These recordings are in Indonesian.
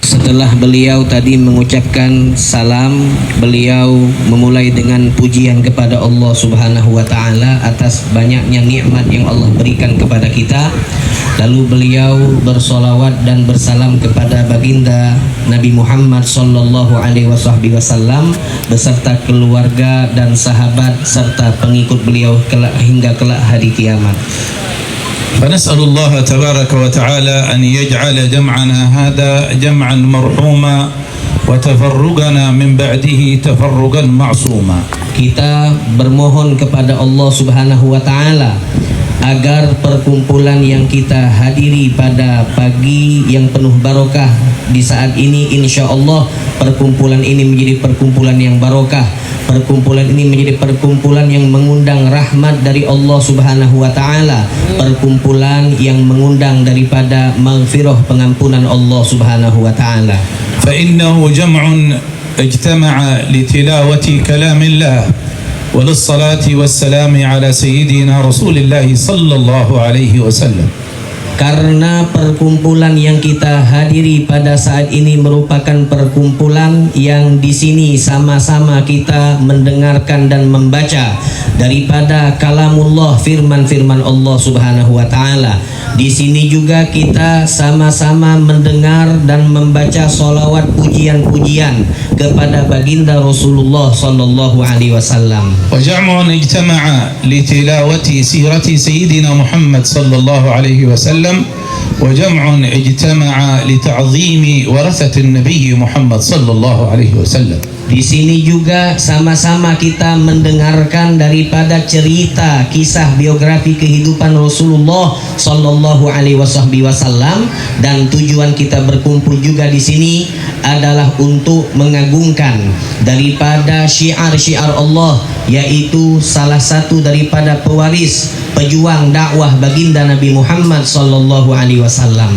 Setelah beliau tadi mengucapkan salam, beliau memulai dengan pujian kepada Allah Subhanahu wa taala atas banyaknya nikmat yang Allah berikan kepada kita. Lalu beliau bersolawat dan bersalam kepada baginda Nabi Muhammad sallallahu alaihi wasallam beserta keluarga dan sahabat serta pengikut beliau hingga kelak hari kiamat. فنسأل الله تبارك وتعالى أن يجعل جمعنا هذا جمعا مرحوما وتفرقنا من بعده تفرقا معصوما. Kita bermohon kepada Allah Subhanahu wa taala agar perkumpulan yang kita hadiri pada pagi yang penuh barokah di saat ini, insya Allah perkumpulan ini menjadi perkumpulan yang barokah. Perkumpulan ini menjadi perkumpulan yang mengundang rahmat dari Allah Subhanahu wa taala, perkumpulan yang mengundang daripada maghfirah pengampunan Allah Subhanahu wa taala. فإنه جمع اجتمع لتلاوة كلام الله وللصلاة والسلام على سيدنا رسول الله صلى الله عليه وسلم. Karena perkumpulan yang kita hadiri pada saat ini merupakan perkumpulan yang di sini sama-sama kita mendengarkan dan membaca daripada kalamullah, firman-firman Allah Subhanahu wa taala. Di sini juga kita sama-sama mendengar dan membaca solawat pujian-pujian kepada baginda Rasulullah sallallahu alaihi wasallam. وجمع اجتمع لتلاوة سيرة سيدنا محمد صلى الله عليه وسلم وجمع اجتمع لتعظيم ورثة النبي محمد صلى الله عليه وسلم. Di sini juga sama-sama kita mendengarkan daripada cerita kisah biografi kehidupan Rasulullah sallallahu alaihi wasallam, dan tujuan kita berkumpul juga di sini adalah untuk mengagungkan daripada syiar-syiar Allah, yaitu salah satu daripada pewaris pejuang dakwah baginda Nabi Muhammad sallallahu alaihi wasallam.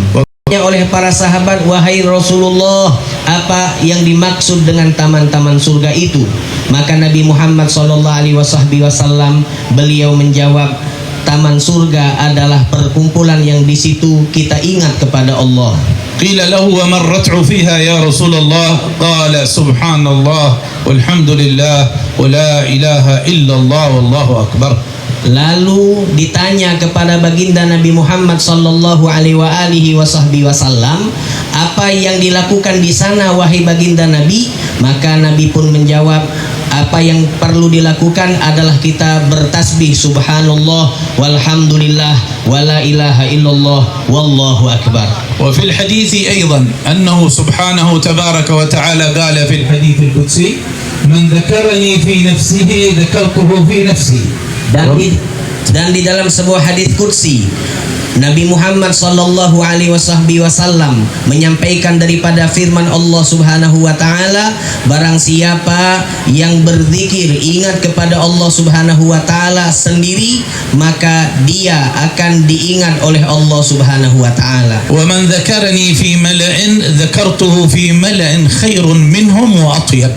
Oleh para sahabat, wahai Rasulullah, apa yang dimaksud dengan taman-taman surga itu? Maka Nabi Muhammad sallallahu alaihi wasallam beliau menjawab, taman surga adalah perkumpulan yang di situ kita ingat kepada Allah. قيل له وما الرتع فيها يا رسول الله؟ قال سبحان الله والحمد لله ولا إله إلا الله والله أكبر. Lalu ditanya kepada baginda Nabi Muhammad sallallahu alaihi wasallam, apa yang dilakukan di sana wahai baginda Nabi? Maka Nabi pun menjawab, apa yang perlu dilakukan adalah kita bertasbih subhanallah walhamdulillah wala ilaha illallah wallahu akbar. وفي الحديث أيضا أنه سبحانه تبارك وتعالى قال في الحديث القدسي من ذكرني في نفسه ذكرته في نفسي. Dan di dalam sebuah hadits qudsi, Nabi Muhammad sallallahu alaihi wasallam menyampaikan daripada firman Allah Subhanahu wa taala, barang siapa yang berzikir ingat kepada Allah Subhanahu wa taala sendiri, maka dia akan diingat oleh Allah Subhanahu wa taala. Wa man dzakarani fi mala'in dzakartuhu fi mala'in khairun minhum wa atyab.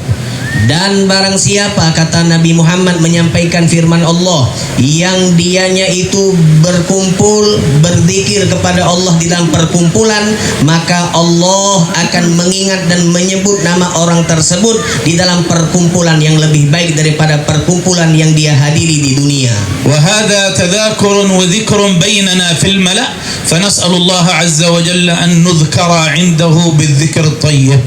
Dan barang siapa, kata Nabi Muhammad menyampaikan firman Allah, yang dianya itu berkumpul berzikir kepada Allah di dalam perkumpulan, maka Allah akan mengingat dan menyebut nama orang tersebut di dalam perkumpulan yang lebih baik daripada perkumpulan yang dia hadiri di dunia. Wa hadha tadhakurun wa dhikrun bainana fil mala' fa nas'alullah azza wa jalla an nudhkara 'indahu bidzikr at-tayyib.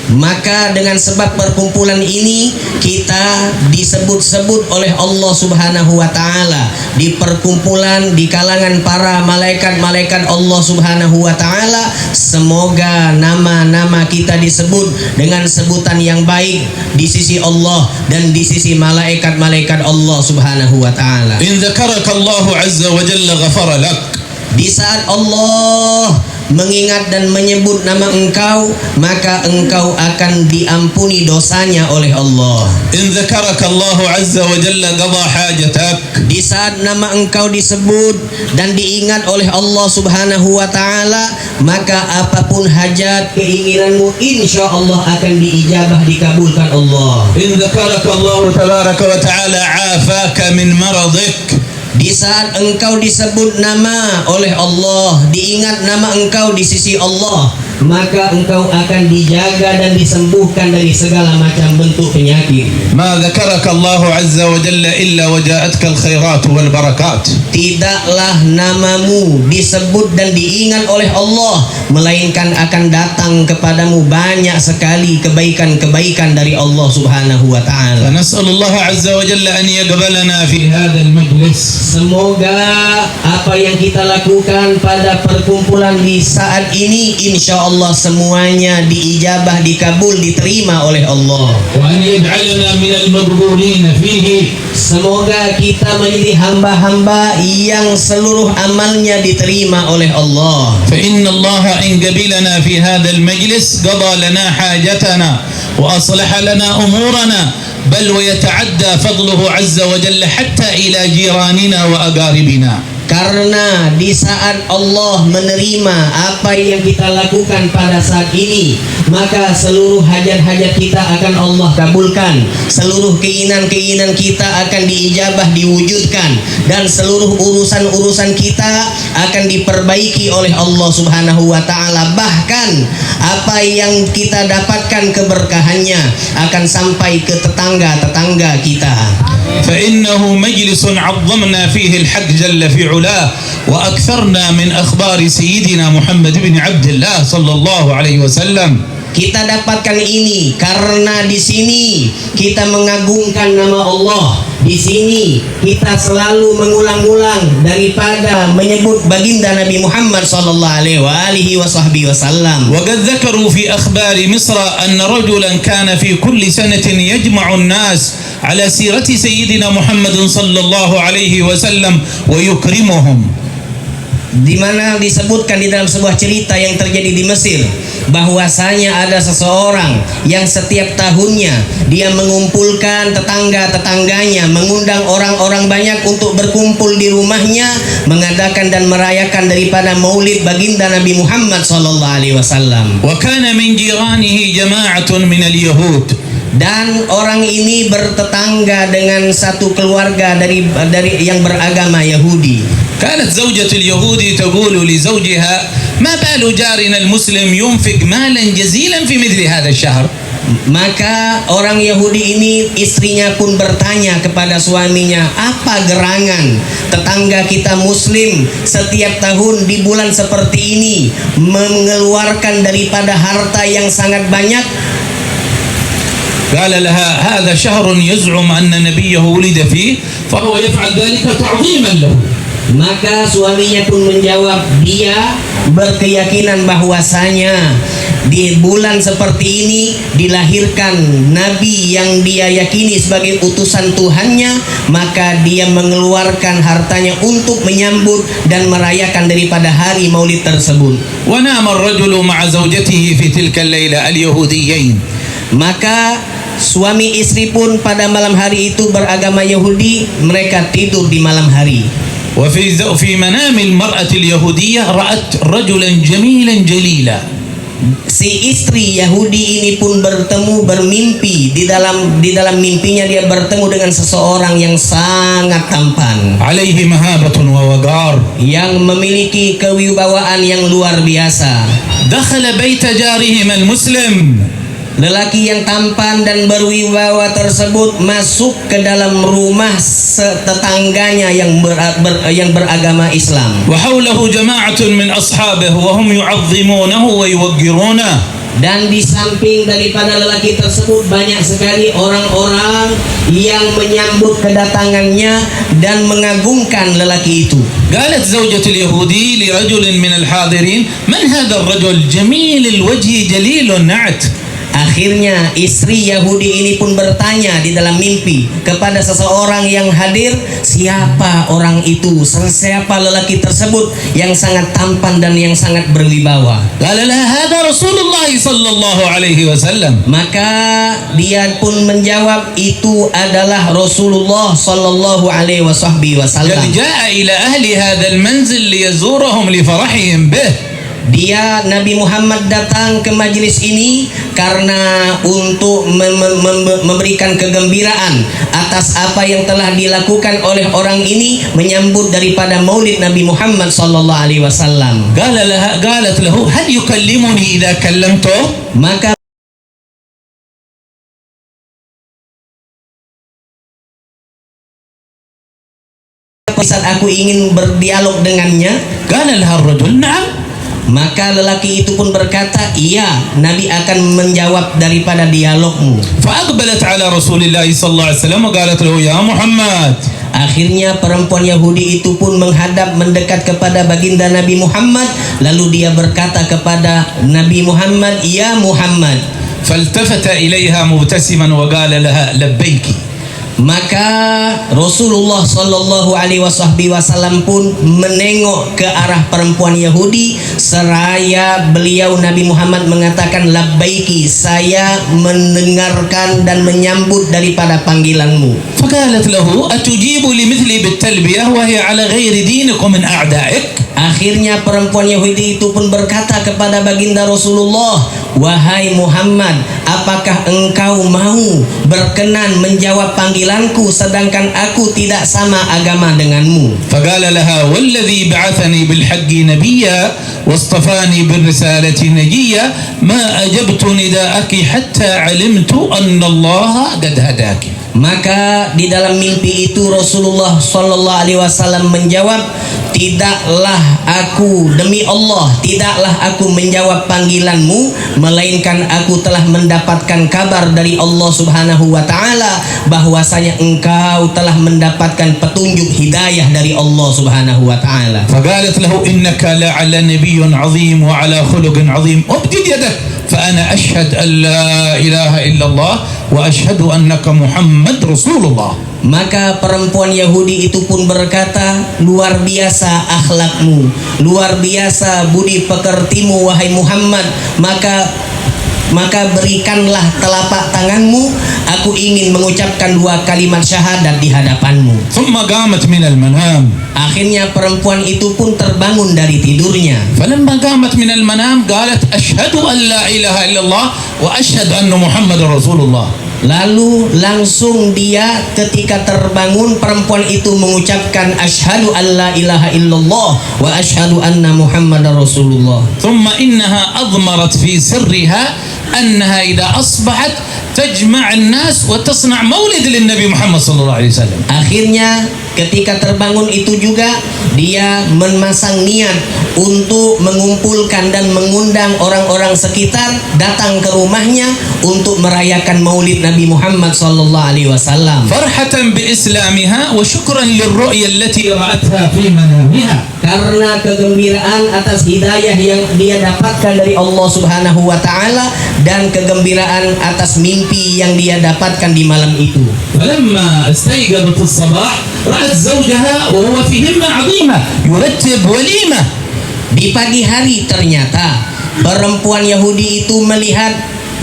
Maka dengan sebab perkumpulan ini kita disebut-sebut oleh Allah Subhanahu wa taala di perkumpulan di kalangan para malaikat-malaikat Allah Subhanahu wa taala. Semoga nama-nama kita disebut dengan sebutan yang baik di sisi Allah dan di sisi malaikat-malaikat Allah Subhanahu wa taala. In dzakaraka Allahu azza wa jalla ghafara lak. Di saat Allah mengingat dan menyebut nama engkau, maka engkau akan diampuni dosanya oleh Allah. In dzakaraka Allahu azza wa jalla qada hajatak. Di saat nama engkau disebut dan diingat oleh Allah Subhanahu wa taala, maka apapun hajat keinginanmu insya Allah akan diijabah, dikabulkan Allah. In dzakaraka Allahu tabaraka wa ta'ala afaka min maradik. Di saat engkau disebut nama oleh Allah, diingat nama engkau di sisi Allah, maka engkau akan dijaga dan disembuhkan dari segala macam bentuk penyakit. ما ذكرك الله عز وجل إلا وجاءتك الخيرات والبركات. Tidaklah namamu disebut dan diingat oleh Allah, melainkan akan datang kepadamu banyak sekali kebaikan-kebaikan dari Allah Subhanahu wa taala. فنسأل الله عز وجل أن يقبلنا في هذا المجلس. Semoga apa yang kita lakukan pada perkumpulan di saat ini insya Allah semuanya diijabah, dikabul, diterima oleh Allah. وأن يجعلنا من المقبولين فيه. Semoga kita menjadi hamba-hamba yang seluruh amalnya diterima oleh Allah. فإن الله إن قبلنا في هذا المجلس قضى لنا حاجتنا وأصلح لنا أمورنا بل ويتعدى فضله عز وجل حتى إلى جيراننا وأقاربنا. Karena di saat Allah menerima apa yang kita lakukan pada saat ini, maka seluruh hajat-hajat kita akan Allah kabulkan, seluruh keinginan-keinginan kita akan diijabah, diwujudkan, dan seluruh urusan-urusan kita akan diperbaiki oleh Allah Subhanahu wa taala. Bahkan apa yang kita dapatkan keberkahannya akan sampai ke tetangga-tetangga kita. فإنه مجلس عظمنا فيه الحق جل في علاه وأكثرنا من أخبار سيدنا محمد بن عبد الله صلى الله عليه وسلم. Kita dapatkan ini karena di sini kita mengagungkan nama Allah. Di sini kita selalu mengulang-ulang daripada menyebut baginda Nabi Muhammad sallallahu alaihi wasallam. وقد ذكروا في أخبار مصر أن رجلا كان في كل سنة يجمع الناس على سيرة سيدنا محمد صلى الله عليه وسلم ويكرمهم. Di mana disebutkan di dalam sebuah cerita yang terjadi di Mesir, bahwasanya ada seseorang yang setiap tahunnya dia mengumpulkan tetangga-tetangganya, mengundang orang-orang banyak untuk berkumpul di rumahnya, mengadakan dan merayakan daripada maulid baginda Nabi Muhammad sallallahu alaihi wasallam. وكان من جيرانه جماعة من اليهود. Dan orang ini bertetangga dengan satu keluarga dari yang beragama Yahudi. كانت زوجة اليهودي تقول لزوجها ما بال جارنا المسلم ينفق مالا جزيلا في مثل هذا الشهر. Maka orang Yahudi ini, istrinya pun bertanya kepada suaminya, apa gerangan tetangga kita Muslim setiap tahun di bulan seperti ini mengeluarkan daripada harta yang sangat banyak? قال لها هذا شهر يزعم أن نبيه ولد فيه فهو يفعل ذلك تعظيما له. Maka suaminya pun menjawab, dia berkeyakinan bahwasanya di bulan seperti ini dilahirkan Nabi yang dia yakini sebagai utusan Tuhannya, maka dia mengeluarkan hartanya untuk menyambut dan merayakan daripada hari maulid tersebut. ونام الرجل مع زوجته في تلك الليلة اليهوديين. Maka suami istri pun pada malam hari itu beragama Yahudi, mereka tidur di malam hari. وفي منام المرأة اليهودية رأت رجلا جميلا جليلا. Si istri Yahudi ini pun bermimpi, di dalam mimpinya dia bertemu dengan seseorang yang sangat tampan, عليه مهابة ووقار. yang memiliki kewibawaan yang luar biasa. دخل بيت جارهم المسلم. Lelaki yang tampan dan berwibawa tersebut masuk ke dalam rumah tetangganya yang beragama Islam. وحوله جماعة من أصحابه وهم يعظمونه ويوقرونه. Dan di samping daripada lelaki tersebut banyak sekali orang-orang yang menyambut kedatangannya dan mengagungkan lelaki itu. قالت زوجة اليهودي لرجل من الحاضرين من هذا الرجل جميل الوجه جليل النعت. Akhirnya istri Yahudi ini pun bertanya di dalam mimpi kepada seseorang yang hadir, siapa orang itu, siapa lelaki tersebut yang sangat tampan dan yang sangat berwibawa. قال لها هذا رسول الله صلى الله عليه وسلم. Maka dia pun menjawab, itu adalah Rasulullah sallallahu alaihi wasallam. قد جاء إلى أهل هذا المنزل ليزورهم لفرحهم به. Nabi Muhammad datang ke majelis ini karena untuk memberikan kegembiraan atas apa yang telah dilakukan oleh orang ini menyambut daripada Maulid Nabi Muhammad sallallahu alaihi wasallam. قالت له هل يكلمني إذا كلمته؟ Maka saat aku ingin berdialog dengannya, قال لها الرجل نعم. maka lelaki itu pun berkata, iya, Nabi akan menjawab daripada dialogmu. فأقبلت على رسول الله صلى الله عليه وسلم وقالت له يا محمد. Akhirnya perempuan Yahudi itu pun mendekat kepada baginda Nabi Muhammad, lalu dia berkata kepada Nabi Muhammad, ya Muhammad. فالتفت إليها مبتسما وقال لها لبيك. Maka Rasulullah Shallallahu Alaihi Wasallam pun menengok ke arah perempuan Yahudi seraya beliau Nabi Muhammad mengatakan labbaiki, saya mendengarkan dan menyambut daripada panggilanmu. فقالت له أتجيب لمثلي بالتلبية وهي على غير دينكم من أعدائك. Akhirnya perempuan Yahudi itu pun berkata kepada baginda Rasulullah, wahai Muhammad, apakah engkau mau berkenan menjawab panggilanku sedangkan aku tidak sama agama denganmu? فقال لها والذي بعثني بالحق نبيا واصطفاني بالرسالة نجيا ما أجبت نداءك حتى علمت أن الله قد هداك. Maka di dalam mimpi itu Rasulullah Shallallahu Alaihi Wasallam menjawab, tidaklah aku, demi Allah, tidaklah aku menjawab panggilanmu, melainkan aku telah mendapatkan kabar dari Allah Subhanahu Wa Taala bahwasanya engkau telah mendapatkan petunjuk hidayah dari Allah Subhanahu Wa Taala. فقالت له إنك لعلى نبي عظيم وعلى خلق عظيم أبدد يدك فأنا أشهد أن لا إله إلا الله وأشهد أنك محمد رسول الله. Maka perempuan Yahudi itu pun berkata, luar biasa akhlakmu, luar biasa budi pekertimu wahai Muhammad, maka berikanlah telapak tanganmu, aku ingin mengucapkan 2 kalimat syahadat di hadapanmu. ثم قامت من المنام. Akhirnya perempuan itu pun terbangun dari tidurnya. فلما قامت من المنام قالت أشهد أن لا إله إلا الله وأشهد أن محمد رسول الله. Lalu langsung dia ketika terbangun, perempuan itu mengucapkan asyhadu alla ilaha illallah wa asyhadu anna muhammadar rasulullah. ثم إنها أضمرت في سرها أنها إذا أصبحت تجمع الناس وتصنع مولد للنبي محمد صلى الله عليه وسلم. Akhirnya ketika terbangun itu juga dia memasang niat untuk mengumpulkan dan mengundang orang-orang sekitar datang ke rumahnya untuk merayakan Maulid Nabi Muhammad sallallahu alaihi wasallam. فرحة بإسلامها وشكرا للرؤيا التي رأتها في منامها. Karena kegembiraan atas hidayah yang dia dapatkan dari Allah Subhanahu wa taala dan kegembiraan atas mimpi yang dia dapatkan di malam itu. فلما استيقظت الصباح رأت زوجها وهو في همة عظيمة يرتب وليمة. Di pagi hari ternyata perempuan Yahudi itu melihat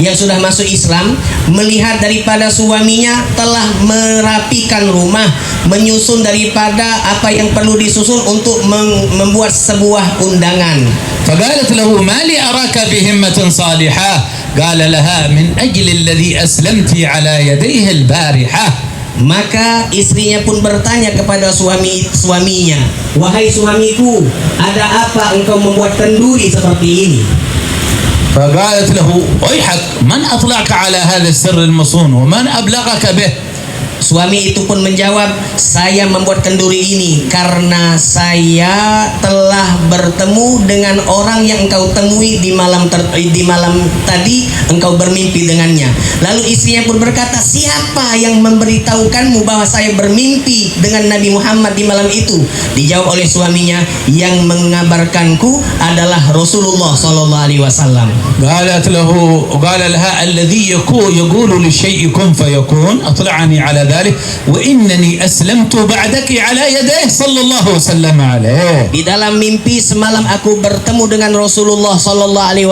yang sudah masuk Islam, melihat daripada suaminya telah merapikan rumah, menyusun daripada apa yang perlu disusun untuk membuat sebuah undangan. فقالت له ما لي أراك بهمة صالحة. قال لها من أجل الذي أسلمت على يديه البارحة. Maka istrinya pun bertanya kepada suaminya, wahai suamiku, ada apa engkau membuat kenduri seperti ini? فقالت له ويحك من أطلعك على هذا السر المصون ومن أبلغك به. Suami itu pun menjawab, saya membuat kenduri ini karena saya telah bertemu dengan orang yang engkau temui di malam tadi, engkau bermimpi dengannya. Lalu istrinya pun berkata, siapa yang memberitahukanmu bahwa saya bermimpi dengan Nabi Muhammad di malam itu? Dijawab oleh suaminya, yang mengabarkanku adalah Rasulullah sallallahu alaihi wasallam. قال لها الذي يقول للشيء كن فيكون أطلعني على ذلك آله وإنني أسلمت بعدك على يديه صلى الله وسلم عليه. Di dalam mimpi semalam aku bertemu dengan Rasulullah sallallahu alaihi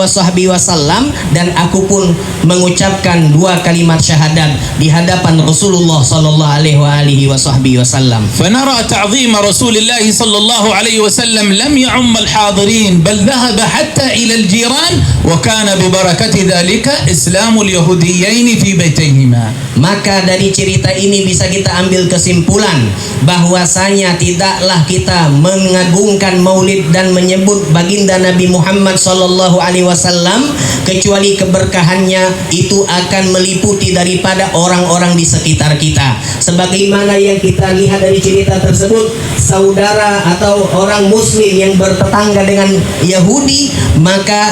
wasallam dan aku pun mengucapkan 2 kalimat syahadat di hadapan Rasulullah sallallahu alaihi wasallam. فنرى تعظيم رسول الله صلى الله عليه وسلم لم يعم الحاضرين بل ذهب حتى إلى الجيران وكان ببركة ذلك إسلام اليهوديين في بيتيهما. Maka dari cerita ini bisa kita ambil kesimpulan bahwasanya tidaklah kita mengagungkan maulid dan menyebut baginda Nabi Muhammad sallallahu alaihi wasallam kecuali keberkahannya itu akan meliputi daripada orang-orang di sekitar kita. Sebagaimana yang kita lihat dari cerita tersebut, saudara atau orang muslim yang bertetangga dengan Yahudi, maka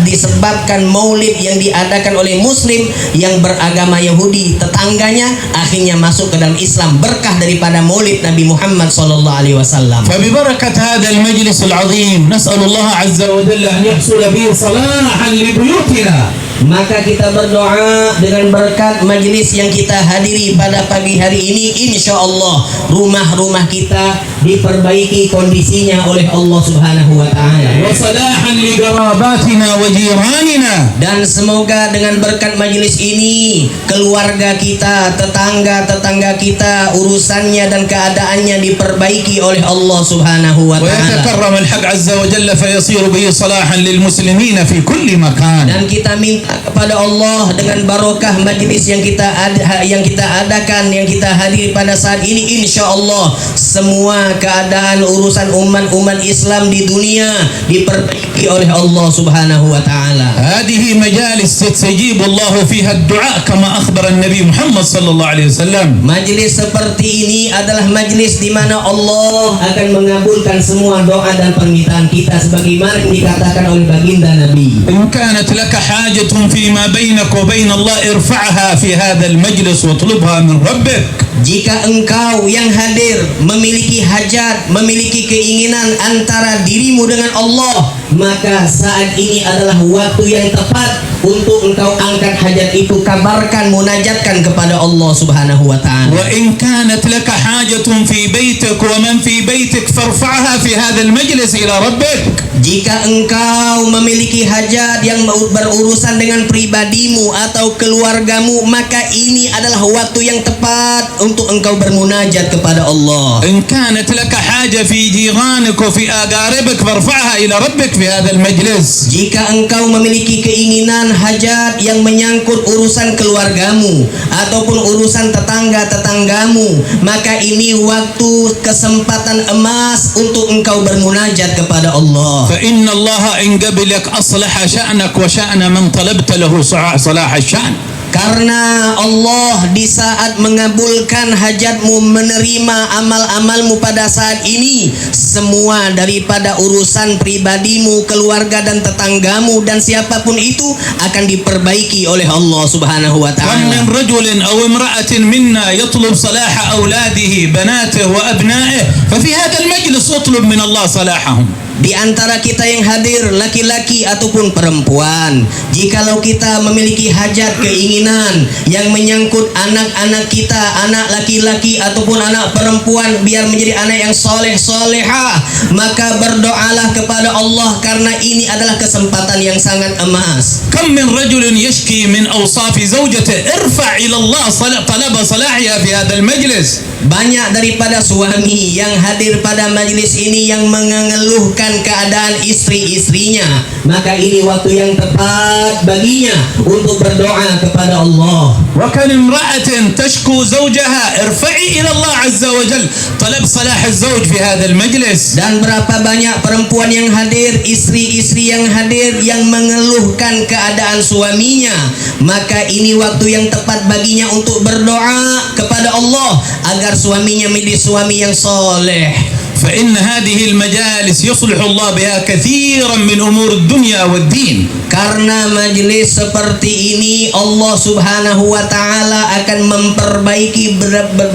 disebabkan maulid yang diadakan oleh muslim yang beragama Yahudi tetangganya akhirnya masuk ke dalam Islam, berkah daripada maulid Nabi Muhammad sallallahu alaihi wasallam. فببركة هذا المجلس العظيم نسأل الله عز وجل أن يحصل به صلاحا لبيوتنا. Maka kita berdoa dengan berkat majelis yang kita hadiri pada pagi hari ini, insya Allah rumah-rumah kita diperbaiki kondisinya oleh Allah Subhanahu wa Ta'ala. وصلاحا لقراباتنا وجيراننا. Dan semoga dengan berkat majelis ini keluarga kita, tetangga-tetangga kita, urusannya dan keadaannya diperbaiki oleh Allah Subhanahu wa Ta'ala. ويتكرم الحق عز وجل فيصير به صلاحا للمسلمين في كل مكان. Dan kita minta kepada Allah dengan barokah majelis yang kita adakan, yang kita hadiri pada saat ini, insya Allah semua keadaan urusan umat Islam di dunia diperbaiki oleh Allah Subhanahu wa Ta'ala. هذه مجالس تستجيب الله فيها الدعاء كما أخبر النبي محمد صلى الله عليه وسلم. Majelis seperti ini adalah majelis di mana Allah akan mengabulkan semua doa dan permintaan kita sebagaimana yang dikatakan oleh baginda Nabi. إن كانت لك حاجة فيما بينك وبين الله ارفعها في هذا المجلس واطلبها من ربك. Jika engkau yang hadir memiliki hajat, memiliki keinginan antara dirimu dengan Allah, maka saat ini adalah waktu yang tepat untuk engkau angkat hajat itu, kabarkan, munajatkan kepada Allah Subhanahu wa Ta'ala. وإن كانت لك حاجة في بيتك ومن في بيتك فارفعها في هذا المجلس إلى ربك. Jika engkau memiliki hajat yang berurusan dengan pribadimu atau keluargamu, maka ini adalah waktu yang tepat untuk engkau bermunajat kepada Allah. إن كانت لك حاجة في جيرانك وفي أقاربك فارفعها إلى ربك في هذا المجلس. Jika engkau memiliki keinginan hajat yang menyangkut urusan keluargamu ataupun urusan tetangga-tetanggamu, maka ini waktu kesempatan emas untuk engkau bermunajat kepada Allah. فإن الله إن قبلك أصلح شأنك وشأن من طلبت له صلاح الشأن. Karena Allah di saat mengabulkan hajatmu, menerima amal-amalmu pada saat ini, semua daripada urusan pribadimu, keluarga dan tetanggamu dan siapapun itu akan diperbaiki oleh Allah Subhanahu wa Ta'ala. من رجل أو امرأة منا يطلب صلاح أولاده بناته وأبنائه ففي هذا المجلس اطلب من الله صلاحهم. Di antara kita yang hadir, laki-laki ataupun perempuan, jikalau kita memiliki hajat, keinginan yang menyangkut anak-anak kita, anak laki-laki ataupun anak perempuan, biar menjadi anak yang soleh-solehah, maka berdoalah kepada Allah karena ini adalah kesempatan yang sangat emas. كم من رجل يشكي من أوصاف زوجته ارفع إلى الله طلب صلاحها في هذا المجلس. Banyak daripada suami yang hadir pada majelis ini yang mengeluhkan keadaan istri-istrinya, maka ini waktu yang tepat baginya untuk berdoa kepada Allah. وكم امرأة تشكو زوجها ارفعي إلى الله عز وجل طلب صلاح الزوج في هذا المجلس. Dan berapa banyak perempuan yang hadir, istri-istri yang hadir yang mengeluhkan keadaan suaminya, maka ini waktu yang tepat baginya untuk berdoa kepada Allah agar suaminya menjadi suami yang soleh. فإن هذه المجالس يصلح الله بها كثيرا من أمور الدنيا والدين. Karena majelis seperti ini Allah Subhanahu wa Ta'ala akan memperbaiki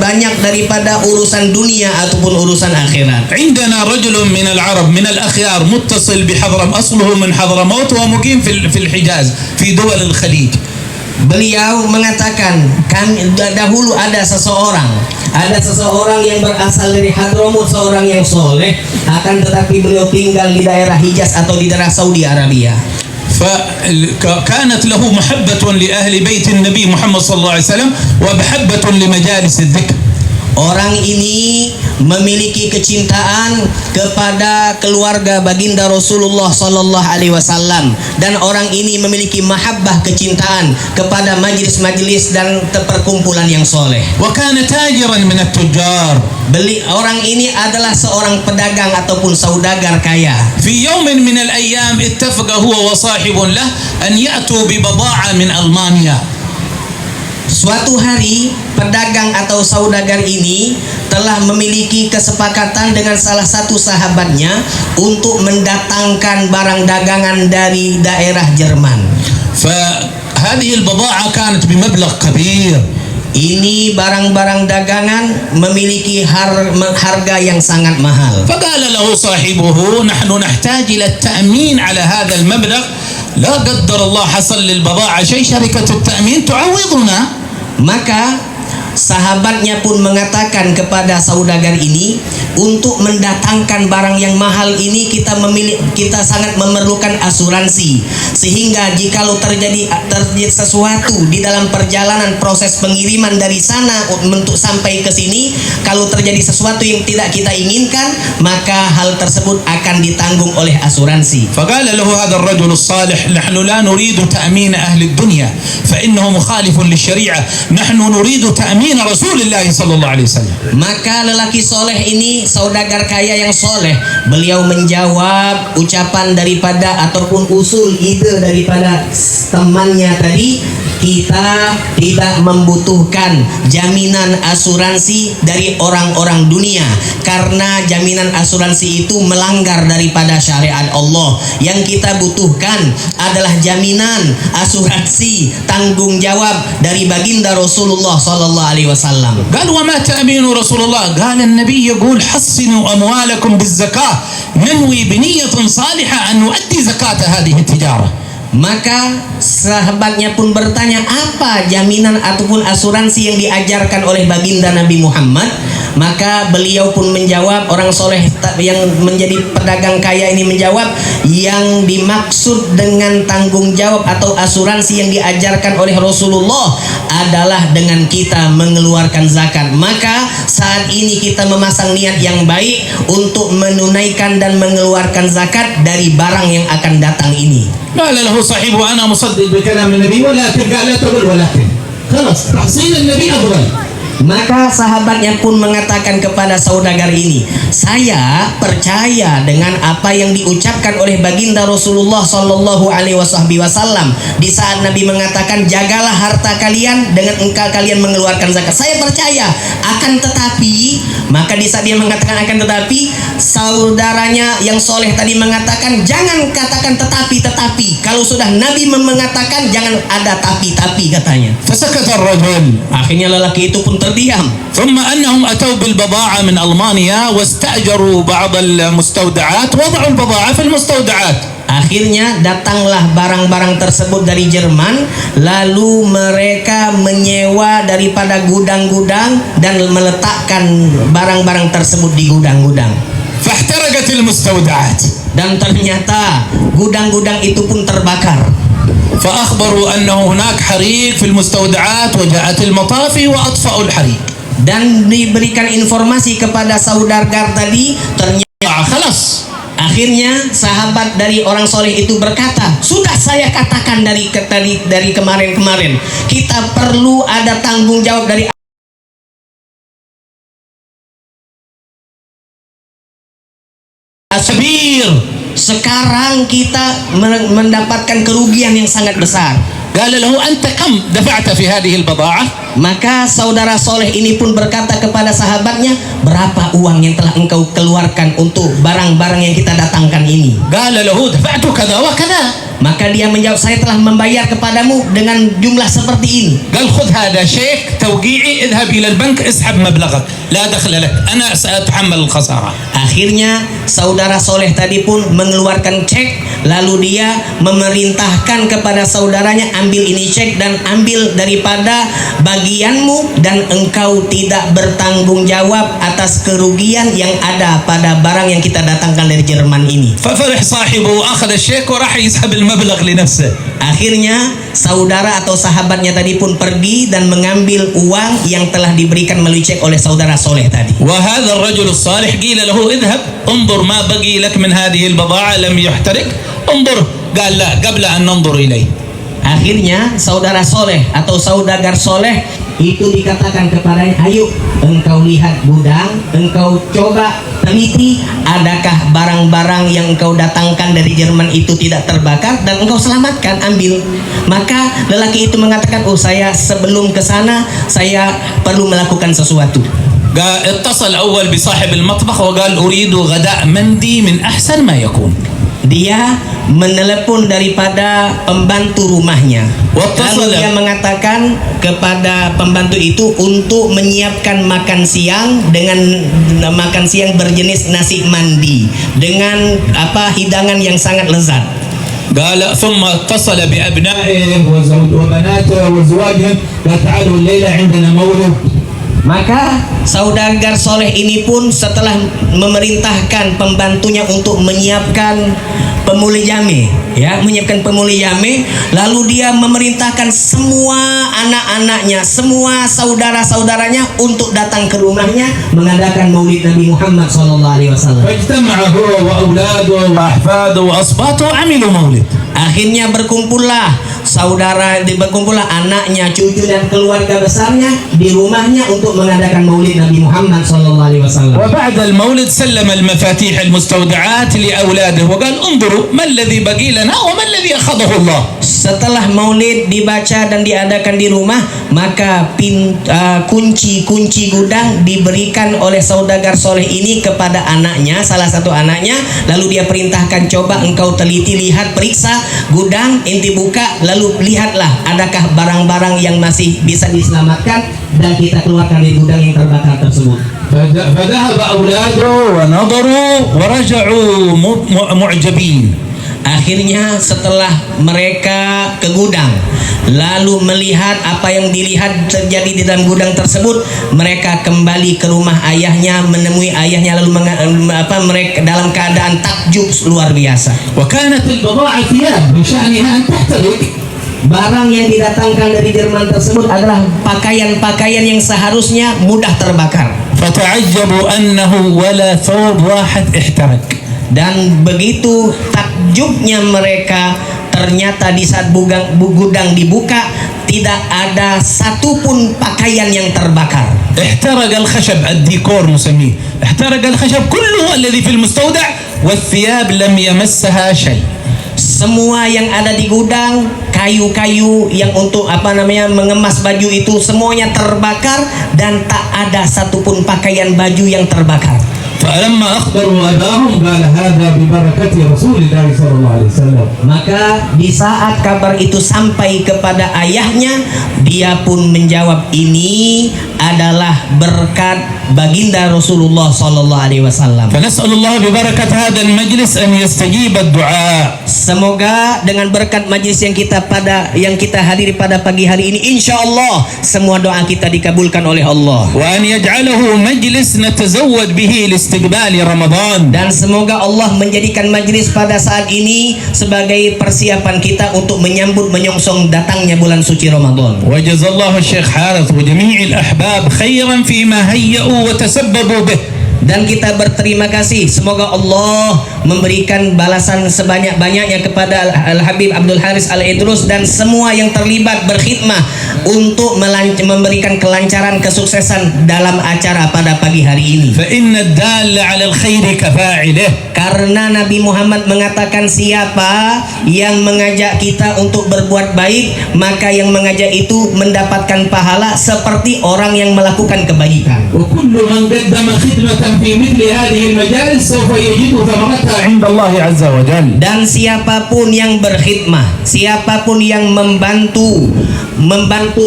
banyak daripada urusan dunia ataupun urusan akhirat. عندنا رجل من العرب من الأخيار متصل بحضرم، أصله من حضرموت ومقيم في الحجاز في دول الخليج. Beliau mengatakan, kami dahulu ada seseorang yang berasal dari Hadramut, seorang yang soleh, akan tetapi beliau tinggal di daerah Hijaz atau di daerah Saudi Arabia. فكانت له محبة لأهل بيت النبي محمد صلى الله عليه وسلم ومحبة لمجالس الذكر. Orang ini memiliki kecintaan kepada keluarga baginda Rasulullah sallallahu alaihi wasallam, dan orang ini memiliki mahabbah kecintaan kepada majlis-majlis dan perkumpulan yang soleh. وكان تاجرا من التجار. Orang ini adalah seorang pedagang ataupun saudagar kaya. في يوم من الأيام اتفق هو وصاحب له أن يأتوا ببضاعة من ألمانيا. Suatu hari pedagang atau saudagar ini telah memiliki kesepakatan dengan salah satu sahabatnya untuk mendatangkan barang dagangan dari daerah Jerman. فهذه البضاعة كانت بمبلغ كبير. Ini barang-barang dagangan memiliki harga yang sangat mahal. فقال له صاحبه نحن نحتاج إلى التأمين على هذا المبلغ، لا قدر الله حصل للبضاعة شيء شركة التأمين تعوضنا. Maka sahabatnya pun mengatakan kepada saudagar ini, untuk mendatangkan barang yang mahal ini kita sangat memerlukan asuransi, sehingga jikalau terjadi sesuatu di dalam perjalanan proses pengiriman dari sana untuk sampai ke sini, kalau terjadi sesuatu yang tidak kita inginkan, maka hal tersebut akan ditanggung oleh asuransi. فقال له هذا الرجل الصالح نحن لا نريد تأمين أهل الدنيا فإنه مخالف للشريعة، نحن نريد تأمين رسول الله صلى الله عليه وسلم. Maka lelaki soleh ini, saudagar kaya yang soleh, beliau menjawab ucapan daripada ataupun usul ide daripada temannya tadi, kita tidak membutuhkan jaminan asuransi dari orang-orang dunia, karena jaminan asuransi itu melanggar daripada syariat Allah. Yang kita butuhkan adalah jaminan asuransi tanggung jawab dari baginda Rasulullah sallallahu alaihi wasallam. قال وما تأمين رسول الله؟ قال النبي يقول حصنوا أموالكم بالزكاة ننوي بنية صالحة أن نؤدي زكاة هذه التجارة. Maka sahabatnya pun bertanya, apa jaminan ataupun asuransi yang diajarkan oleh baginda Nabi Muhammad? Maka beliau pun menjawab, orang soleh yang menjadi pedagang kaya ini menjawab, yang dimaksud dengan tanggung jawab atau asuransi yang diajarkan oleh Rasulullah adalah dengan kita mengeluarkan zakat. Maka saat ini kita memasang niat yang baik untuk menunaikan dan mengeluarkan zakat dari barang yang akan datang ini. قال له صاحبه أنا مصدق بكلام النبي ولكن قال لا تقول ولكن خلاص تحصيل النبي أفضل. Maka sahabatnya pun mengatakan kepada saudagar ini, saya percaya dengan apa yang diucapkan oleh baginda Rasulullah sallallahu alaihi wasallam di saat Nabi mengatakan, jagalah harta kalian dengan engkau kalian mengeluarkan zakat. Saya percaya, akan tetapi, maka di saat dia mengatakan akan tetapi, saudaranya yang soleh tadi mengatakan, jangan katakan tetapi. Kalau sudah Nabi mengatakan, jangan ada tapi katanya. فسكت الرجل. Akhirnya lelaki itu pun terdiam. ثم أنهم أتوا بالبضاعة من ألمانيا واستأجروا بعض المستودعات وضعوا البضاعة في المستودعات. Akhirnya datanglah barang-barang tersebut dari Jerman, lalu mereka menyewa daripada gudang-gudang dan meletakkan barang-barang tersebut di gudang-gudang. فاحترقت المستودعات. Dan ternyata gudang-gudang itu pun terbakar. فأخبروا أنه هناك حريق في المستودعات وجاءت المطافي وأطفأوا الحريق. Dan diberikan informasi kepada saudagar tadi, ternyata خلاص. akhirnya sahabat dari orang soleh itu berkata, sudah saya katakan dari kemarin, kita perlu ada tanggung jawab dari كبير. Sekarang kita mendapatkan kerugian yang sangat besar. قال له أنت كم دفعت في هذه البضاعة؟ Maka saudara soleh ini pun berkata kepada sahabatnya, berapa uang yang telah engkau keluarkan untuk barang-barang yang kita datangkan ini? قال له دفعت كذا وكذا. Maka dia menjawab, saya telah membayar kepadamu dengan jumlah seperti ini. قال خذ هذا شيك توقيعي اذهب إلى البنك اسحب مبلغك لا دخل لك أنا سأتحمل الخسارة. Akhirnya saudara soleh tadi pun mengeluarkan cek, lalu dia memerintahkan kepada saudaranya, ambil ini cek dan ambil daripada bagianmu, dan engkau tidak bertanggung jawab atas kerugian yang ada pada barang yang kita datangkan dari Jerman ini. ففرح صاحبه وأخذ الشيك وراح يسحب المبلغ لنفسه. Akhirnya saudara atau sahabatnya tadi pun pergi dan mengambil uang yang telah diberikan melalui cek oleh saudara soleh tadi. وهذا الرجل الصالح قيل له اذهب انظر ما بقي لك من هذه البضاعة لم يحترق انظر قال لا قبل أن ننظر إليه. Akhirnya saudara soleh atau saudagar soleh itu dikatakan kepadanya, ayo engkau lihat gudang, engkau coba teliti adakah barang-barang yang engkau datangkan dari Jerman itu tidak terbakar dan engkau selamatkan, ambil. Maka lelaki itu mengatakan, oh saya sebelum ke sana saya perlu melakukan sesuatu. قال اتصل أول بصاحب المطبخ وقال أريد غداء مندي من أحسن ما يكون. Dia menelepon daripada pembantu rumahnya. Lalu dia mengatakan kepada pembantu itu untuk menyiapkan makan siang dengan makan siang berjenis nasi mandi dengan hidangan yang sangat lezat. قال ثم اتصل بأبنائه وبناته وزواجهم قال تعالوا الليلة عندنا مولد. Maka saudagar soleh ini pun setelah memerintahkan pembantunya untuk menyiapkan pemuli jame, menyiapkan pemuli jame, lalu dia memerintahkan semua anak-anaknya, semua saudara-saudaranya untuk datang ke rumahnya mengadakan maulid Nabi Muhammad SAW. فاجتمع هو وأولاده وأحفاده وأصباطه وعملوا مولد. Akhirnya berkumpullah anaknya, cucu dan keluarga besarnya di rumahnya untuk mengadakan maulid Nabi Muhammad SAW. وبعد المولد سلم المفاتيح المستودعات لأولاده وقال انظروا ما الذي بقي لنا وما الذي أخذه الله. Setelah maulid dibaca dan diadakan di rumah, maka kunci-kunci gudang diberikan oleh saudagar soleh ini kepada anaknya, salah satu anaknya. Lalu dia perintahkan, coba engkau teliti, lihat, periksa gudang, inti buka, lalu lihatlah adakah barang-barang yang masih bisa diselamatkan dan kita keluarkan dari gudang yang terbakar tersebut. فذهب أولاده ونظروا ورجعوا معجبين. Akhirnya setelah mereka ke gudang lalu melihat apa yang dilihat terjadi di dalam gudang tersebut, mereka kembali ke rumah ayahnya, menemui ayahnya, lalu mereka dalam keadaan takjub luar biasa. وكانت البضاعة ثياب بشأنها أن تحترق. Barang yang didatangkan dari Jerman tersebut adalah pakaian-pakaian yang seharusnya mudah terbakar. فتعجبوا أنه ولا ثوب واحد احترق. Dan begitu takjubnya mereka, ternyata di saat gudang dibuka tidak ada satupun pakaian yang terbakar. احترق الخشب الديكور نسميه، احترق الخشب كله الذي في المستودع والثياب لم يمسها شيء. Semua yang ada di gudang, kayu-kayu yang untuk mengemas baju itu semuanya terbakar dan tak ada satupun pakaian baju yang terbakar. فلما أخبروا أباهم قال هذا ببركة رسول الله صلى الله عليه وسلم. Maka di saat kabar itu sampai kepada ayahnya, dia pun menjawab, ini adalah berkat baginda Rasulullah sallallahu alaihi wasallam. فنسأل الله ببركة هذا المجلس أن يستجيب الدعاء. Semoga dengan berkat majlis yang kita hadiri pada pagi hari ini, insya Allah semua doa kita dikabulkan oleh Allah. وأن يجعله مجلس نتزود به لاستقبال رمضان. Dan semoga Allah menjadikan majlis pada saat ini sebagai persiapan kita untuk menyambut menyongsong datangnya bulan suci Ramadan. وجزا الله الشيخ حارث وجميع الأحباب خيرا فيما هيئوا وتسببوا به. Dan kita berterima kasih, semoga Allah memberikan balasan sebanyak-banyaknya kepada Al-Habib Abdul Haris Al-Idrus dan semua yang terlibat berkhidmah untuk memberikan kelancaran, kesuksesan dalam acara pada pagi hari ini. فإن الدال على الخير كفاعله. Karena Nabi Muhammad mengatakan, siapa yang mengajak kita untuk berbuat baik, maka yang mengajak itu mendapatkan pahala seperti orang yang melakukan kebaikan. وكل من قدم خدمة في مثل هذه المجالس سوف يجد ثمرتها عند الله عز وجل. Dan siapapun yang berkhidmah, siapapun yang membantu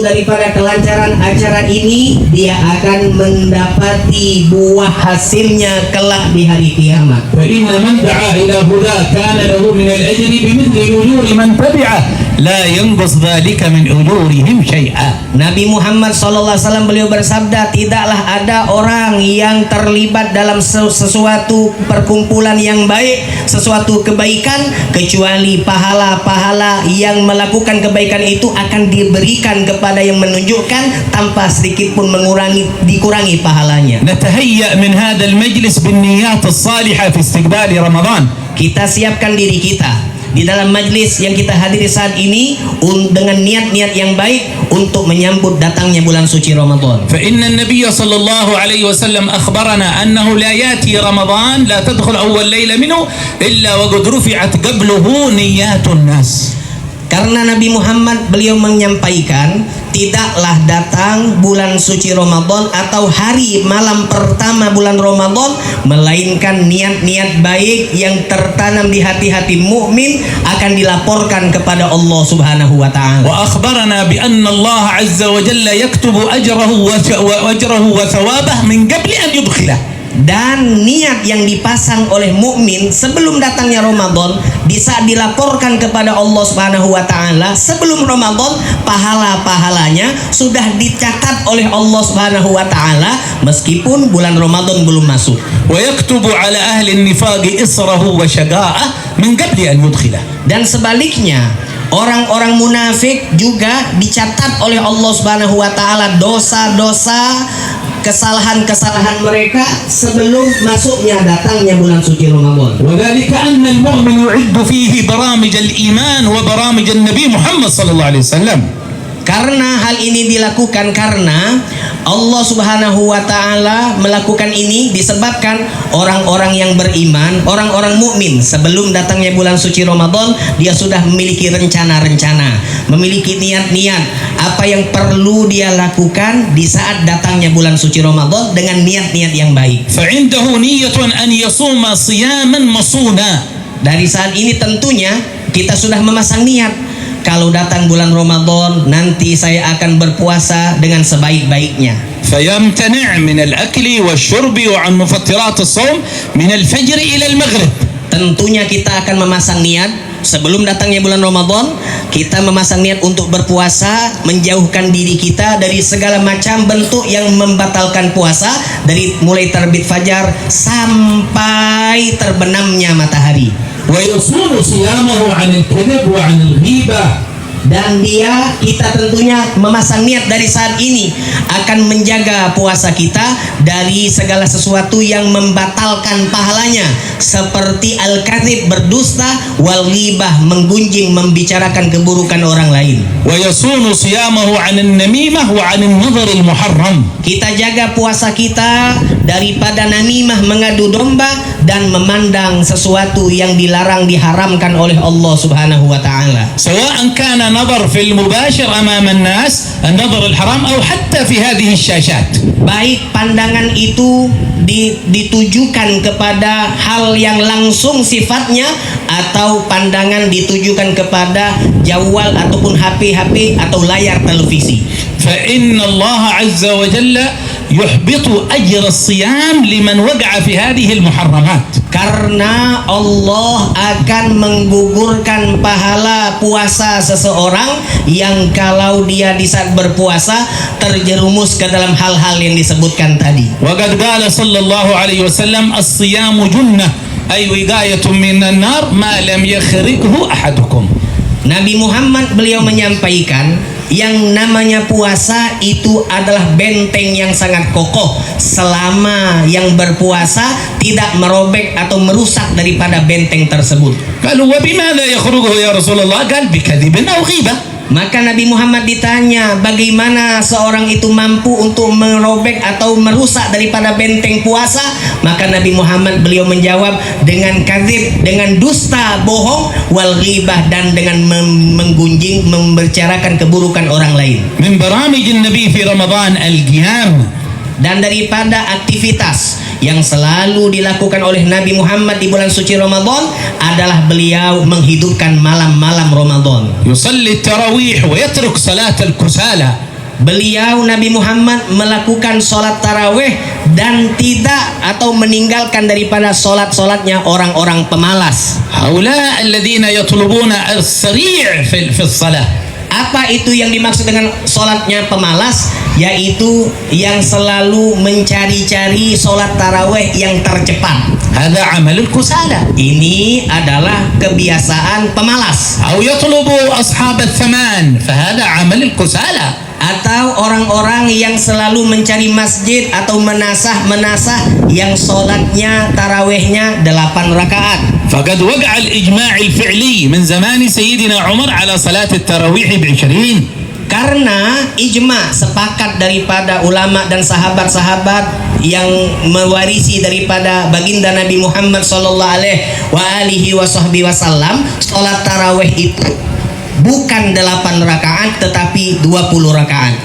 daripada kelancaran acara ini, dia akan mendapati buah hasilnya kelak di hari kiamat. فإن من دعا إلى هدى كان له من الأجر بمثل أجور من تبعه لا ينقص ذلك من أجورهم شيئا. Nabi Muhammad SAW beliau bersabda, tidaklah ada orang yang terlibat dalam sesuatu perkumpulan yang baik, sesuatu kebaikan, kecuali pahala-pahala yang melakukan kebaikan itu akan diberikan kepada yang menunjukkan tanpa sedikit pun dikurangi pahalanya. نتهيأ من هذا المجلس بالنيات الصالحة في استقبال رمضان. Kita siapkan diri kita di dalam majlis yang kita hadiri saat ini dengan niat-niat yang baik untuk menyambut datangnya bulan suci Ramadan. فإن النبي صلى الله عليه وسلم أخبرنا أنه لا يأتي رمضان لا تدخل أول ليلة منه إلا وقد رفعت قبله نيات الناس. Karena Nabi Muhammad beliau menyampaikan, tidaklah datang bulan suci Ramadan atau hari malam pertama bulan Ramadan melainkan niat-niat baik yang tertanam di hati-hati mukmin akan dilaporkan kepada Allah Subhanahu wa taala. وأخبرنا بأن الله عز وجل يكتب أجره وثوابه من قبل أن يدخله. Dan niat yang dipasang oleh mukmin sebelum datangnya Ramadan bisa dilaporkan kepada Allah Subhanahu wa taala sebelum Ramadan, pahala-pahalanya sudah dicatat oleh Allah Subhanahu wa taala meskipun bulan Ramadan belum masuk. ويكتب على أهل النفاق إصره وشقاءه من قبل أن يدخله. Dan sebaliknya, orang-orang munafik juga dicatat oleh Allah Subhanahu wa taala dosa-dosa, kesalahan-kesalahan mereka sebelum masuknya datangnya bulan suci Ramadan. وذلك أن المؤمن يعد فيه برامج الإيمان وبرامج النبي محمد صلى الله عليه وسلم. Karena hal ini dilakukan karena Allah Subhanahu wa taala melakukan ini disebabkan orang-orang yang beriman, orang-orang mukmin sebelum datangnya bulan suci Ramadan dia sudah memiliki rencana-rencana, memiliki niat-niat apa yang perlu dia lakukan di saat datangnya bulan suci Ramadan dengan niat-niat yang baik. فعنده نية أن يصوم صياما مصونا. Dari saat ini tentunya kita sudah memasang niat, kalau datang bulan Ramadan nanti saya akan berpuasa dengan sebaik-baiknya. فيمتنع من الأكل والشرب وعن مفطرات الصوم من الفجر إلى المغرب. Tentunya kita akan memasang niat sebelum datangnya bulan Ramadan, kita memasang niat untuk berpuasa, menjauhkan diri kita dari segala macam bentuk yang membatalkan puasa, dari mulai terbit fajar sampai terbenamnya matahari. ويصون صيامه عن الكذب وعن الغيبة. Dan kita tentunya memasang niat dari saat ini akan menjaga puasa kita dari segala sesuatu yang membatalkan pahalanya, seperti al-kadzib, berdusta, wal ghibah, menggunjing, membicarakan keburukan orang lain. ويصون صيامه عن النميمة وعن النظر المحرم. Kita jaga puasa kita daripada namimah, mengadu domba, dan memandang sesuatu yang dilarang, diharamkan oleh Allah Subhanahu wa taala. سواء كان نظر في المباشر أمام الناس النظر الحرام أو حتى في هذه الشاشات. Baik pandangan itu ditujukan kepada hal yang langsung sifatnya, atau pandangan ditujukan kepada jawal ataupun HP atau layar televisi. فإن الله عز وجل يحبط أجر الصيام لمن وقع في هذه المحرمات. Karena Allah akan menggugurkan pahala puasa seseorang yang kalau dia di saat berpuasa terjerumus ke dalam hal-hal yang disebutkan tadi. وقد قال صلى الله عليه وسلم الصيام جنة أي وقاية من النار ما لم يخرقه أحدكم. Nabi Muhammad beliau menyampaikan yang namanya puasa itu adalah benteng yang sangat kokoh selama yang berpuasa tidak merobek atau merusak daripada benteng tersebut. قالوا وبماذا يخرجه يا رسول الله؟ قال بكذب أو غيبة. Maka Nabi Muhammad ditanya bagaimana seorang itu mampu untuk merobek atau merusak daripada benteng puasa, maka Nabi Muhammad beliau menjawab dengan kadzib, dengan dusta, bohong, wal ghibah, dan dengan menggunjing, membicarakan keburukan orang lain. من برامج النبي في رمضان القيام. Dan daripada aktivitas yang selalu dilakukan oleh Nabi Muhammad di bulan suci Ramadan adalah beliau menghidupkan malam-malam Ramadan. يصلي التراويح ويترك صلاة الكسالى. Beliau Nabi Muhammad melakukan sholat tarawih dan tidak atau meninggalkan daripada sholat-sholatnya orang-orang pemalas. هؤلاء الذين يطلبون السريع في الصلاة. Apa itu yang dimaksud dengan sholatnya pemalas? Yaitu yang selalu mencari-cari sholat tarawih yang tercepat. هذا عمل الكسالى. Ini adalah kebiasaan pemalas. أو يطلب أصحاب الثمان فهذا عمل الكسالى. Atau orang-orang yang selalu mencari masjid atau menasah yang sholatnya tarawihnya 8 rakaat. فقد وقع الإجماع الفعلي من زمان سيدنا عمر على صلاة التراويح ب20. Karena ijma sepakat daripada ulama dan sahabat-sahabat yang mewarisi daripada baginda Nabi Muhammad sallallahu alaihi wasallam, sholat tarawih itu bukan 8 rakaat tetapi 20 rakaat.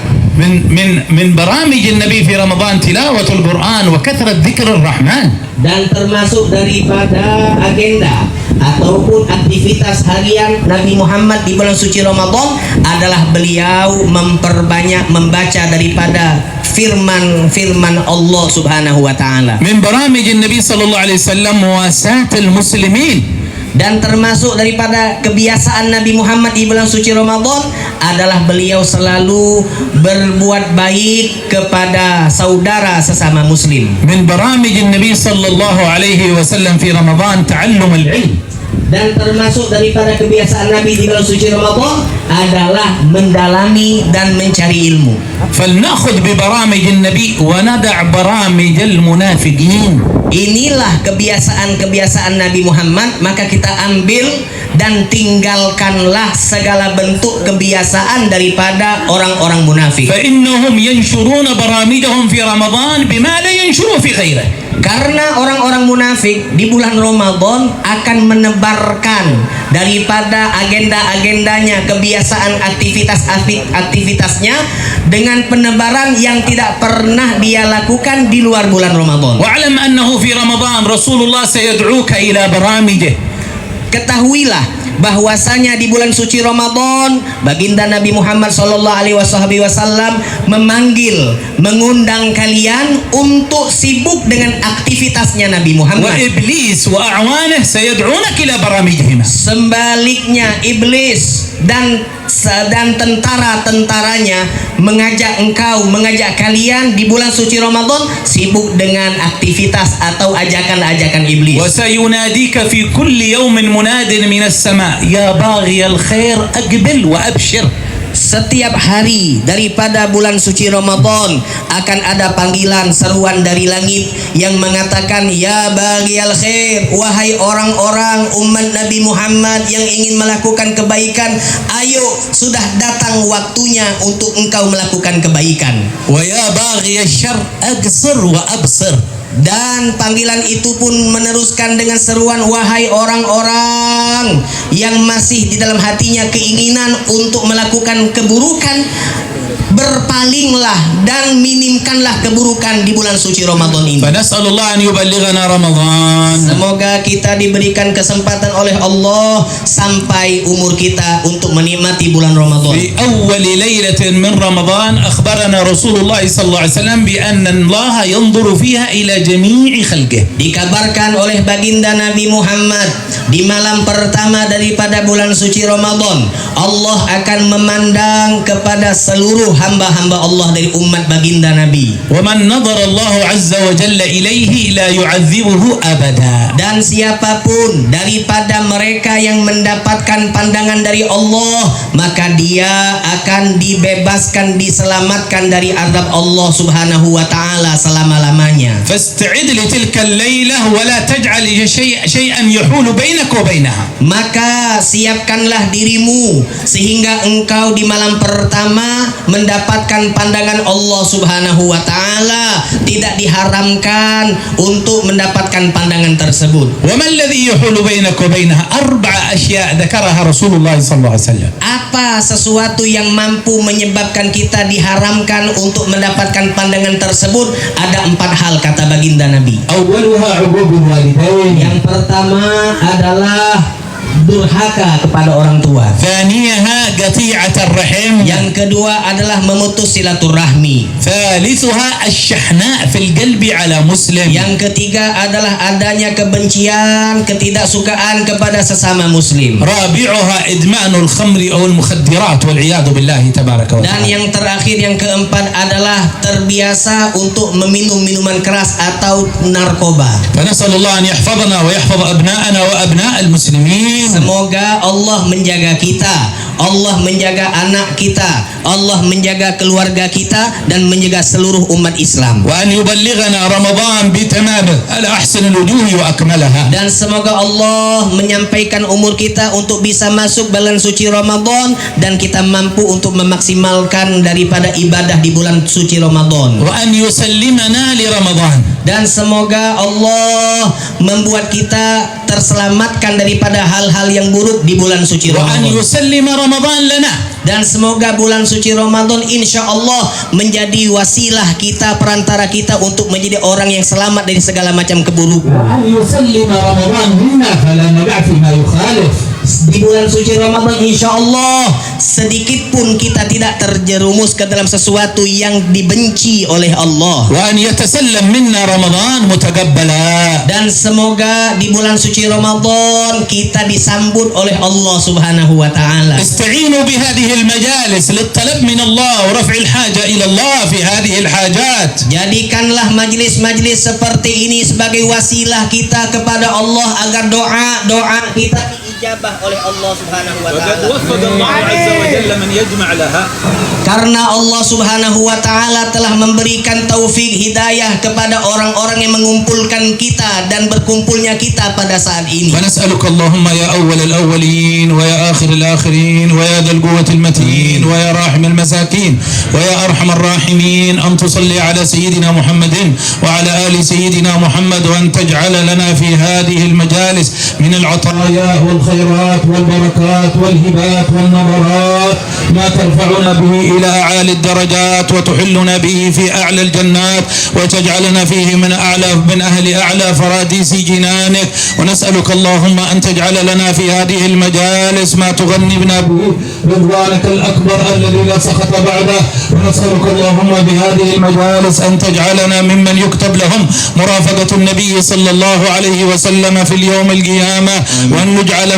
من برامج النبي في رمضان تلاوة القرآن وكثرة ذكر الرحمن. Dan termasuk daripada agenda ataupun aktivitas harian Nabi Muhammad di bulan suci Ramadan adalah beliau memperbanyak membaca daripada firman Allah Subhanahu wa taala. من برامج النبي صلى الله عليه وسلم مواساة المسلمين. Dan termasuk daripada kebiasaan Nabi Muhammad di bulan suci Ramadan adalah beliau selalu berbuat baik kepada saudara sesama muslim. من برامج النبي صلى الله عليه وسلم في رمضان تعلم العلم. Dan termasuk daripada kebiasaan Nabi di bulan suci Ramadan adalah mendalami dan mencari ilmu. فلنأخذ ببرامج النبي وندع برامج المنافقين. Inilah kebiasaan-kebiasaan Nabi Muhammad, maka kita ambil dan tinggalkanlah segala bentuk kebiasaan daripada orang-orang munafik. فإنهم ينشرون برامجهم في رمضان بما لا ينشرون في غيره. Karena orang-orang munafik di bulan Ramadan akan menebarkan daripada agenda-agendanya, kebiasaan aktivitasnya dengan penebaran yang tidak pernah dia lakukan di luar bulan Ramadan. واعلم أنه في رمضان رسول الله سيدعوك إلى برامجه. Ketahuilah bahwasanya di bulan suci Ramadan baginda Nabi Muhammad sallallahu alaihi wasallam mengundang kalian untuk sibuk dengan aktivitasnya Nabi Muhammad. وإبليس وأعوانه سيدعونك إلى برامجهما. Sebaliknya iblis dan tentara-tentaranya mengajak kalian di bulan suci Ramadan sibuk dengan aktivitas atau ajakan-ajakan iblis. وسيناديك في كل يوم مناد من السماء يا باغي الخير أقبل وأبشر. Setiap hari daripada bulan suci Ramadan akan ada panggilan seruan dari langit yang mengatakan ya baghiyal khair, wahai orang-orang umat Nabi Muhammad yang ingin melakukan kebaikan, ayo sudah datang waktunya untuk engkau melakukan kebaikan. Wa ya baghiyal syarr aqsir wa absir. Dan panggilan itu pun meneruskan dengan seruan wahai orang-orang yang masih di dalam hatinya keinginan untuk melakukan keburukan, berpalinglah dan minimkanlah keburukan di bulan suci Ramadan ini. Fanas'alullah an yuballighana Ramadan. Semoga kita diberikan kesempatan oleh Allah sampai umur kita untuk menikmati bulan Ramadan. Fi awwali lailatin min Ramadan akhbarana Rasulullah sallallahu alaihi wasallam bi anna Allah yanzuru fiha ila jami'i khalqihi. Dikabarkan oleh baginda Nabi Muhammad di malam pertama daripada bulan suci Ramadan, Allah akan memandang kepada seluruh hamba-hamba Allah dari umat baginda Nabi. Wa man nadhara Allah azza wa jalla ilaihi la yu'adzibuhu abada. Dan siapapun daripada mereka yang mendapatkan pandangan dari Allah, maka dia akan dibebaskan, diselamatkan dari azab Allah Subhanahu wa taala selama-lamanya. Fasta'id li tilka al-lailah wa la taj'al shay'an yahulu bainaka wa bainaha. Maka siapkanlah dirimu sehingga engkau di malam pertama mendapatkan pandangan Allah Subhanahu wa taala, tidak diharamkan untuk mendapatkan pandangan tersebut. Wa ma alladhi yahulu bainaka wa bainaha arba'a ashya' dzakaraha Rasulullah sallallahu alaihi wasallam. apa sesuatu yang mampu menyebabkan kita diharamkan untuk mendapatkan pandangan tersebut? Ada 4 hal kata baginda Nabi. أولها عقوق الوالدين. Yang pertama adalah durhaka kepada orang tua. ثانيها قطيعة الرحم. Yang kedua adalah memutus silaturahmi. ثالثها الشحناء في القلب على مسلم. Yang ketiga adalah adanya kebencian, ketidaksukaan kepada sesama muslim. رابعها إدمان الخمر أو المخدرات والعياذ بالله تبارك Dan وتعالى. yang terakhir, yang keempat adalah terbiasa untuk meminum minuman keras atau narkoba. فنسأل الله أن يحفظنا ويحفظ أبناءنا وأبناء المسلمين. Semoga Allah menjaga kita, Allah menjaga anak kita, Allah menjaga keluarga kita, dan menjaga seluruh umat Islam. وأن يبلغنا رمضان بتمامه على أحسن الوجوه وأكملها. Dan semoga Allah menyampaikan umur kita untuk bisa masuk bulan suci Ramadan, dan kita mampu untuk memaksimalkan daripada ibadah di bulan suci Ramadan. وأن يسلمنا لرمضان. Dan semoga Allah membuat kita terselamatkan daripada hal-hal yang buruk di bulan suci وأن Ramadan. يسلم رمضان لنا. Dan semoga bulan suci Ramadan insya Allah menjadi wasilah kita, perantara kita untuk menjadi orang yang selamat dari segala macam keburukan. وأن يسلم رمضان منا فلا نقع فيما يخالف. Di bulan suci Ramadan insya Allah sedikit pun kita tidak terjerumus ke dalam sesuatu yang dibenci oleh Allah. وأن يتسلم منا رمضان متقبلا. Dan semoga di bulan suci Ramadan kita disambut oleh Allah Subhanahu wa taala. استعينوا بهذه المجالس للطلب من الله ورفع الحاجة إلى الله في هذه الحاجات. Jadikanlah majelis-majelis seperti ini sebagai wasilah kita kepada Allah agar doa-doa kita diijabah oleh Allah Subhanahu wa وقد taala. وفق الله عز وجل من يجمع لها. Karena Allah Subhanahu wa taala telah memberikan taufik hidayah kepada orang-orang yang mengumpulkan kita dan berkumpulnya kita pada saat ini. فنسألك اللهم يا أول الأولين ويا آخر الآخرين ويا ذا القوة المتين ويا راحم المساكين ويا أرحم الراحمين أن تصلي على سيدنا محمد وعلى آل سيدنا محمد، وأن تجعل لنا في هذه المجالس من العطايا والخيرات والبركات والهبات والنظرات ما ترفعنا به إلى أعالي الدرجات وتحلنا به في أعلى الجنات وتجعلنا فيه من أهل أعلى فراديس جنانك. ونسألك اللهم أن تجعل لنا في هذه المجالس ما تغنبنا به رضوانك الأكبر الذي لا سخط بعده. ونسألك اللهم بهذه المجالس أن تجعلنا ممن يكتب لهم مرافقة النبي صلى الله عليه وسلم في اليوم القيامة، وأن نجعل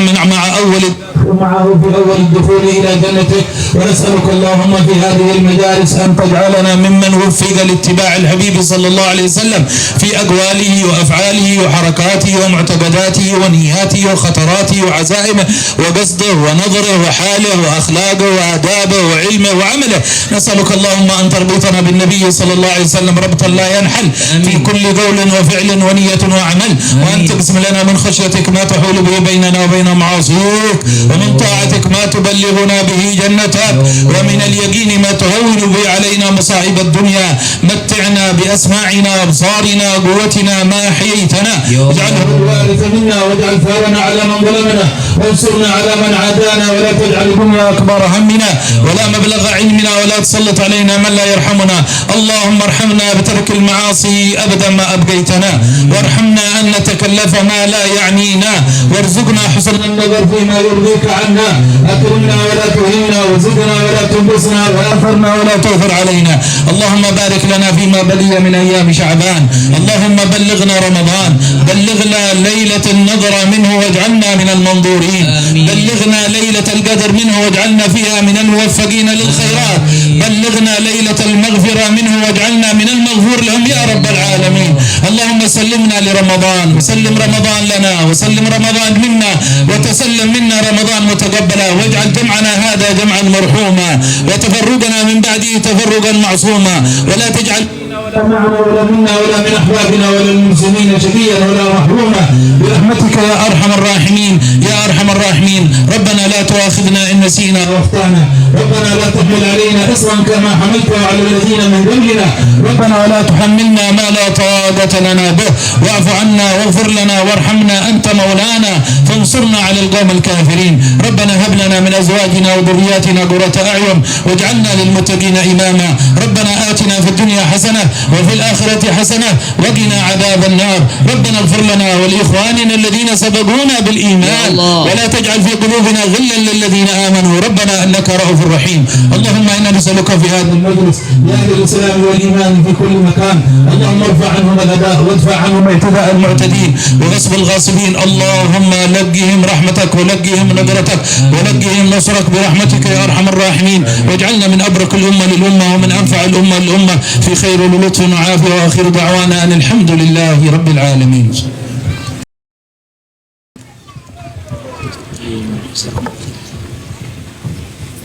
معه في أول الدخول إلى جنتك. ونسألك اللهم في هذه المجالس أن تجعلنا ممن وفق لاتباع الحبيب صلى الله عليه وسلم في أقواله وأفعاله وحركاته ومعتقداته ونياته وخطراته وعزائمه وقصده ونظره وحاله وأخلاقه وآدابه وعلمه وعمله. نسألك اللهم أن تربطنا بالنبي صلى الله عليه وسلم ربطا لا ينحل في كل قول وفعل ونية وعمل. وأن تقسم لنا من خشيتك ما تحول به بيننا وبين معاصيك، ومن طاعتك ما تبلغنا به جنتك، ومن اليقين ما تهون به علينا مصائب الدنيا. متعنا بأسماعنا وأبصارنا قوتنا ما أحييتنا، واجعله الوارث منا واجعل ثارنا على من ظلمنا وانصرنا على من عادانا، ولا تجعل الدنيا أكبر همنا ولا مبلغ علمنا، ولا تسلط علينا من لا يرحمنا. اللهم ارحمنا بترك المعاصي أبدا ما أبقيتنا، وارحمنا أن نتكلف ما لا يعنينا، وارزقنا حسن النظر فيما يرضيك عنا. أكرمنا ولا تهنا، وزدنا ولا تنقصنا، وآثرنا ولا تؤثر علينا. اللهم بارك لنا فيما بقي من أيام شعبان. اللهم بلغنا رمضان، بلغنا ليلة النظر منه واجعلنا من المنظورين. بلغنا ليلة القدر منه واجعلنا فيها من الموفقين للخيرات. بلغنا ليلة المغفرة منه واجعلنا من المغفور لهم يا رب العالمين. اللهم سلمنا لرمضان، وسلم رمضان لنا، وسلم رمضان منا، وتسلم منا رمضان متقبلا، واجعل جمعنا هذا جمعا مرحوما، وتفرقنا من بعده تفرقا معصوما، ولا تجعل ولا معنا ولا منا ولا من أحبابنا ولا المسلمين شقيا ولا محروما برحمتك يا أرحم الراحمين يا أرحم الراحمين. ربنا لا تؤاخذنا إن نسينا وأخطأنا. ربنا لا تحمل علينا إصرا كما حملته على الذين من قبلنا. ربنا ولا تحملنا ما لا طاقة لنا به واعف عنا واغفر لنا وارحمنا أنت مولانا فانصرنا على القوم الكافرين. ربنا هب لنا من أزواجنا وذرياتنا قرة أعين واجعلنا للمتقين إماما. ربنا آتنا في الدنيا حسنة وفي الآخرة حسنة وقنا عذاب النار. ربنا اغفر لنا ولإخواننا الذين سبقونا بالإيمان ولا تجعل في قلوبنا غلا للذين آمنوا ربنا إنك رؤوف رحيم. اللهم إنا نسألك في هذا المجلس بأهل الإسلام والإيمان في كل مكان. اللهم ارفع عنهم الأداء وادفع عنهم اعتداء المعتدين وغصب الغاصبين. اللهم لقهم رحمتك ولقهم نظرتك ولقهم نصرك برحمتك يا أرحم الراحمين. واجعلنا من أبرك الأمة للأمة ومن أنفع الأمة للأمة في خير ولطف وعافية. وآخر دعوانا أن الحمد لله رب العالمين.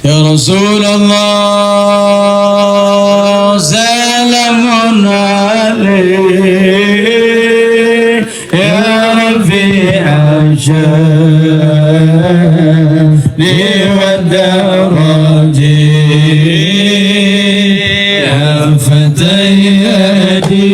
يا رسول الله سلام عليك يا رفيع الشان والدرج يا فتياتي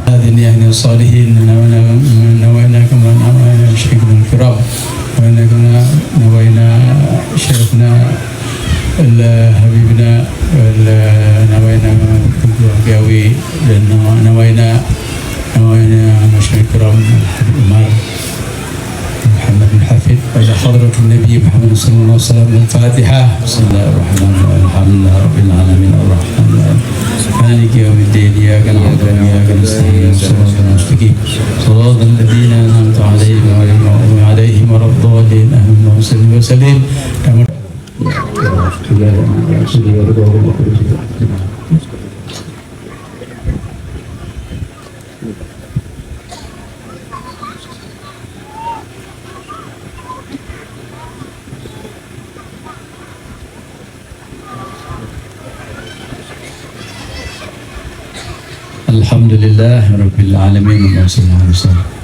هذه يعني الصالحين نوينا كما نوينا شيخنا الكرام نوينا شيخنا حبيبنا نوينا قوي نوينا مشايخ الكرام عمر محمد بن حفيد إلى حضرة النبي محمد صلى الله عليه وسلم. الفاتحة. بسم الله الرحمن الرحيم. الحمد لله رب العالمين الرحمن الرحيم مالك يوم الدين إياك نعبد وإياك نستعين صراط المستقيم صراط الذين أنعمت عليهم غير المغضوب عليهم ولا الضالين آمين. اللهم صل وسلم. الحمد لله رب العالمين. اللهم صل على وسلم.